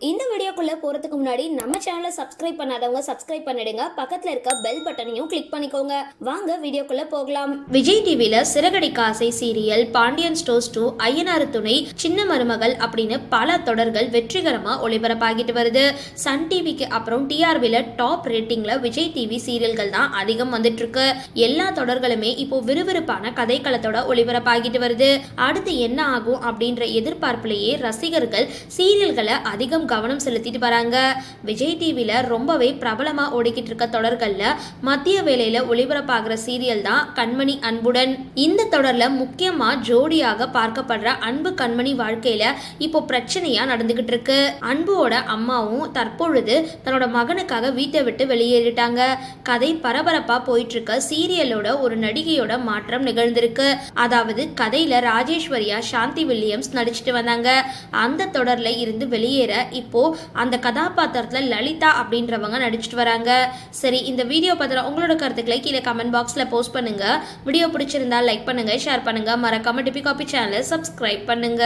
இந்த வீடியோக்குள்ள போறதுக்கு முன்னாடி நம்ம சேனலை சப்ஸ்கிரைப் பண்ணாதவங்க சப்ஸ்கிரைப் பண்ணிடுங்க, பக்கத்துல இருக்க பெல் பட்டனையும் கிளிக் பண்ணிக்கோங்க. வாங்க வீடியோக்குள்ள போகலாம். விஜய் டிவில சிறகடிக்க ஆசை சீரியல், பாண்டியன் ஸ்டோர்ஸ் 2, ஐயனார் துணை, சின்ன மருமகள் அப்படின்னு பல தொடர்கள் வெற்றிகரமா ஒளிபரப்பாகிட்டு வருது. சன் டிவிக்கு அப்புறம் டிஆர்பில டாப் ரேட்டிங்ல விஜய் டிவி சீரியல்கள் தான் அதிகம் வந்துட்டு இருக்கு. எல்லா தொடர்களுமே இப்போ விறுவிறுப்பான கதைக்களத்தோட ஒளிபரப்பாகிட்டு வருது. அடுத்து என்ன ஆகும் அப்படின்ற எதிர்பார்ப்பிலேயே ரசிகர்கள் சீரியல்களை அதிகம் கவனம் செலுத்திட்டு வராங்க. விஜய் டிவில ரொம்பவே பிரபலமா ஓடிக்கிட்டு இருக்க தொடர்கள்ல மத்திய வேளையில ஒளிபரப்பாகிற சீரியல் தான் கண்மணி அன்புடன். இந்த தொடர்ல முக்கியமா ஜோடியாக பார்க்கப்படுற அன்பு கண்மணி வாழ்க்கையில இப்போ பிரச்சனையா நடந்துகிட்டு இருக்கு. அன்புவோட அம்மாவும் தற்பொழுது தன்னோட மகனுக்காக வீட்டை விட்டு வெளியேறிட்டாங்க. கதை பரபரப்பா போயிட்டு இருக்க சீரியலோட ஒரு நடிகையோட மாற்றம் நிகழ்ந்திருக்கு. அதாவது கதையில ராஜேஸ்வரியா சாந்தி வில்லியம்ஸ் நடிச்சிட்டு வந்தாங்க. அந்த தொடர்ல இருந்து வெளியேற இப்போ அந்த கதாபாத்திரத்துல லலிதா அப்படின்றவங்க நடிச்சிட்டு வராங்க. சரி, இந்த வீடியோ பத்திர உங்களோட கருத்துக்களை கீழே கமெண்ட் பாக்ஸ்ல போஸ்ட் பண்ணுங்க. வீடியோ பிடிச்சிருந்தா லைக் பண்ணுங்க, ஷேர் பண்ணுங்க, மறக்காம டிபி காபி சேனலை சப்ஸ்கிரைப் பண்ணுங்க.